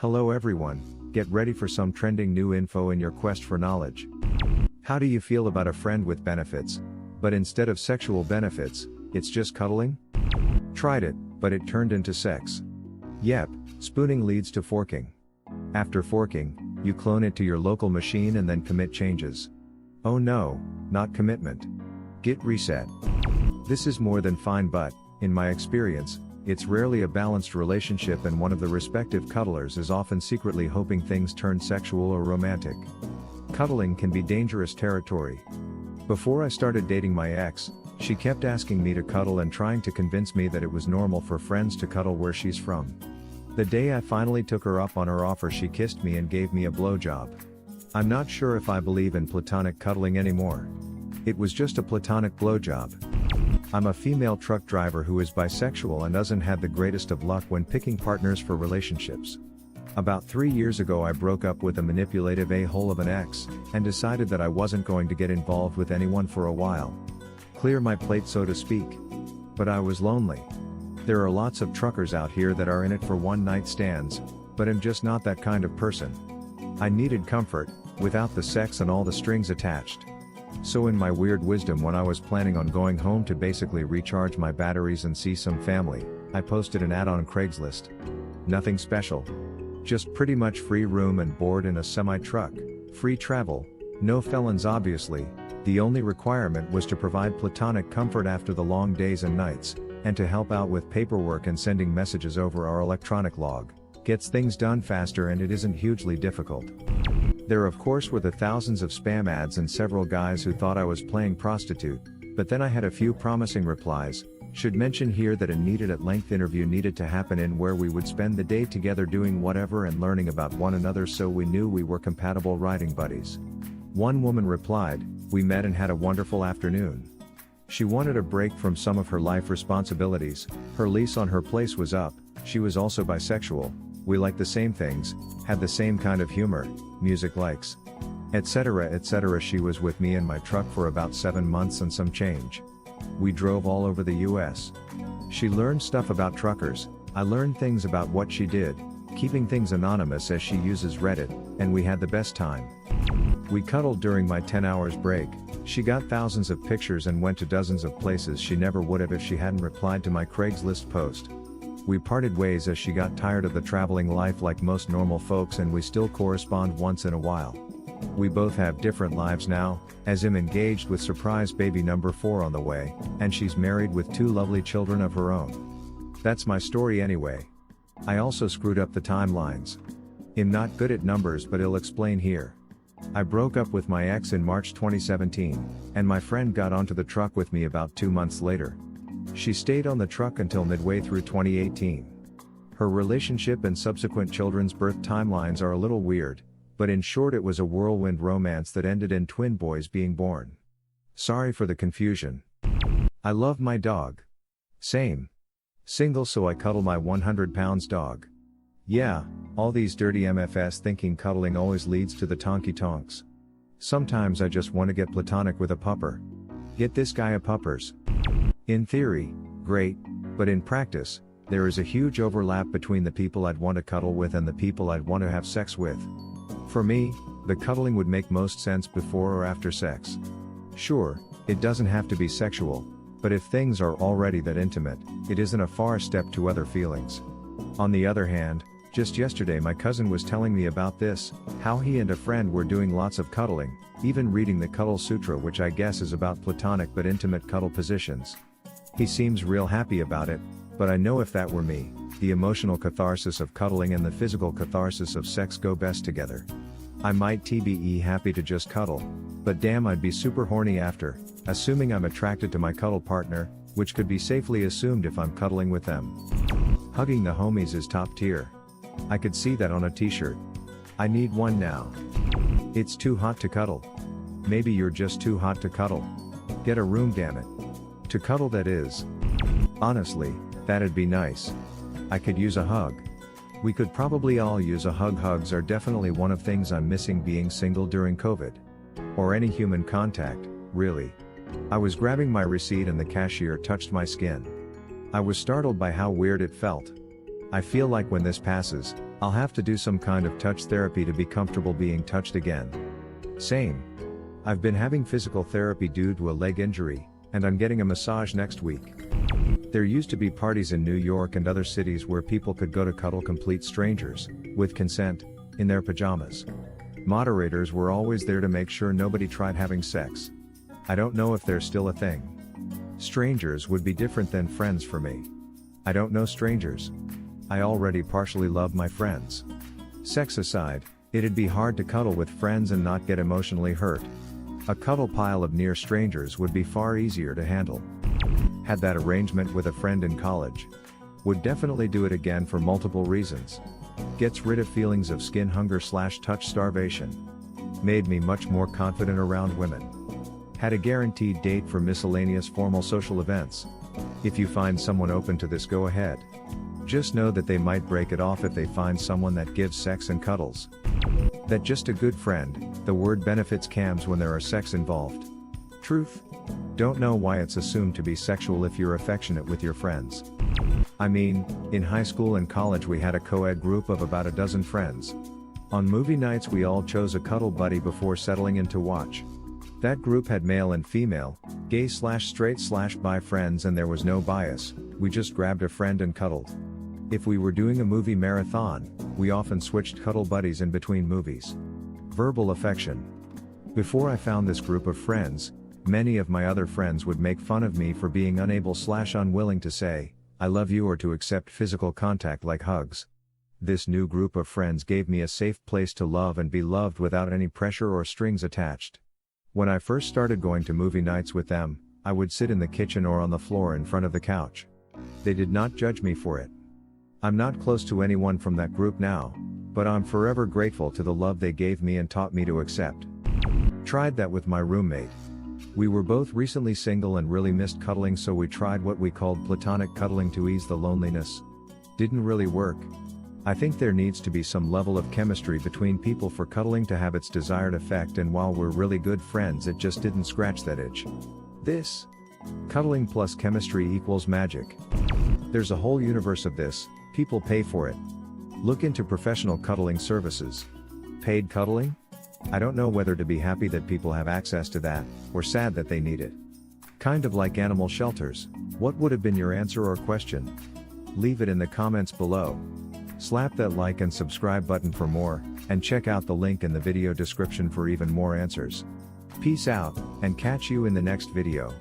Hello everyone, get ready for some trending new info in your quest for knowledge. How do you feel about a friend with benefits, but instead of sexual benefits, it's just cuddling? Tried it, but it turned into sex. Yep, spooning leads to forking. After forking, you clone it to your local machine and then commit changes. Oh no, not commitment. Git reset. This is more than fine, but, in my experience, it's rarely a balanced relationship, and one of the respective cuddlers is often secretly hoping things turn sexual or romantic. Cuddling can be dangerous territory. Before I started dating my ex, she kept asking me to cuddle and trying to convince me that it was normal for friends to cuddle where she's from. The day I finally took her up on her offer, she kissed me and gave me a blowjob. I'm not sure if I believe in platonic cuddling anymore. It was just a platonic blowjob. I'm a female truck driver who is bisexual and doesn't have the greatest of luck when picking partners for relationships. About 3 years ago I broke up with a manipulative a-hole of an ex, and decided that I wasn't going to get involved with anyone for a while. Clear my plate, so to speak. But I was lonely. There are lots of truckers out here that are in it for one-night stands, but I'm just not that kind of person. I needed comfort, without the sex and all the strings attached. So in my weird wisdom, when I was planning on going home to basically recharge my batteries and see some family, I posted an ad on Craigslist. Nothing special. Just pretty much free room and board in a semi-truck, free travel, no felons obviously. The only requirement was to provide platonic comfort after the long days and nights, and to help out with paperwork and sending messages over our electronic log. Gets things done faster and it isn't hugely difficult. There of course were the thousands of spam ads and several guys who thought I was playing prostitute, but then I had a few promising replies. Should mention here that a needed-at-length interview needed to happen in where we would spend the day together doing whatever and learning about one another, so we knew we were compatible riding buddies. One woman replied, "We met and had a wonderful afternoon." She wanted a break from some of her life responsibilities, her lease on her place was up, she was also bisexual, we liked the same things, had the same kind of humor, music likes, etc. etc. She was with me in my truck for about 7 months and some change. We drove all over the US. She learned stuff about truckers, I learned things about what she did, keeping things anonymous as she uses Reddit, and we had the best time. We cuddled during my 10 hours break, she got thousands of pictures and went to dozens of places she never would have if she hadn't replied to my Craigslist post. We parted ways as she got tired of the traveling life like most normal folks, and we still correspond once in a while. We both have different lives now, as I'm engaged with surprise baby number 4 on the way, and she's married with 2 lovely children of her own. That's my story anyway. I also screwed up the timelines. I'm not good at numbers, but I'll explain here. I broke up with my ex in March 2017, and my friend got onto the truck with me about 2 months later. She stayed on the truck until midway through 2018. Her relationship and subsequent children's birth timelines are a little weird, but in short it was a whirlwind romance that ended in twin boys being born. Sorry for the confusion. I love my dog. Same. Single, so I cuddle my 100 pounds dog. Yeah, all these dirty MFs thinking cuddling always leads to the tonky tonks. Sometimes I just want to get platonic with a pupper. Get this guy a puppers. In theory, great, but in practice, there is a huge overlap between the people I'd want to cuddle with and the people I'd want to have sex with. For me, the cuddling would make most sense before or after sex. Sure, it doesn't have to be sexual, but if things are already that intimate, it isn't a far step to other feelings. On the other hand, just yesterday my cousin was telling me about this, how he and a friend were doing lots of cuddling, even reading the Cuddle Sutra, which I guess is about platonic but intimate cuddle positions. He seems real happy about it, but I know if that were me, the emotional catharsis of cuddling and the physical catharsis of sex go best together. I might be happy to just cuddle, but damn, I'd be super horny after, assuming I'm attracted to my cuddle partner, which could be safely assumed if I'm cuddling with them. Hugging the homies is top tier. I could see that on a t-shirt. I need one now. It's too hot to cuddle. Maybe you're just too hot to cuddle. Get a room, damn it. To cuddle, that is. Honestly, that'd be nice. I could use a hug. We could probably all use a hug. Hugs are definitely one of things I'm missing being single during COVID. Or any human contact, really. I was grabbing my receipt and the cashier touched my skin. I was startled by how weird it felt. I feel like when this passes, I'll have to do some kind of touch therapy to be comfortable being touched again. Same. I've been having physical therapy due to a leg injury, and I'm getting a massage next week. There used to be parties in New York and other cities where people could go to cuddle complete strangers, with consent, in their pajamas. Moderators were always there to make sure nobody tried having sex. I don't know if there's still a thing. Strangers would be different than friends for me. I don't know strangers. I already partially love my friends. Sex aside, it'd be hard to cuddle with friends and not get emotionally hurt. A cuddle pile of near strangers would be far easier to handle. Had that arrangement with a friend in college. Would definitely do it again for multiple reasons. Gets rid of feelings of skin hunger / touch starvation. Made me much more confident around women. Had a guaranteed date for miscellaneous formal social events. If you find someone open to this, go ahead. Just know that they might break it off if they find someone that gives sex and cuddles. That just a good friend, the word benefits cams when there are sex involved. Truth? Don't know why it's assumed to be sexual if you're affectionate with your friends. I mean, in high school and college we had a co-ed group of about a dozen friends. On movie nights we all chose a cuddle buddy before settling in to watch. That group had male and female, gay / straight / bi friends, and there was no bias. We just grabbed a friend and cuddled. If we were doing a movie marathon, we often switched cuddle buddies in between movies. Verbal affection. Before I found this group of friends, many of my other friends would make fun of me for being unable / unwilling to say, "I love you," or to accept physical contact like hugs. This new group of friends gave me a safe place to love and be loved without any pressure or strings attached. When I first started going to movie nights with them, I would sit in the kitchen or on the floor in front of the couch. They did not judge me for it. I'm not close to anyone from that group now, but I'm forever grateful to the love they gave me and taught me to accept. Tried that with my roommate. We were both recently single and really missed cuddling, so we tried what we called platonic cuddling to ease the loneliness. Didn't really work. I think there needs to be some level of chemistry between people for cuddling to have its desired effect, and while we're really good friends, it just didn't scratch that itch. This cuddling plus chemistry equals magic. There's a whole universe of this. People pay for it. Look into professional cuddling services. Paid cuddling? I don't know whether to be happy that people have access to that, or sad that they need it. Kind of like animal shelters. What would have been your answer or question? Leave it in the comments below. Slap that like and subscribe button for more, and check out the link in the video description for even more answers. Peace out, and catch you in the next video.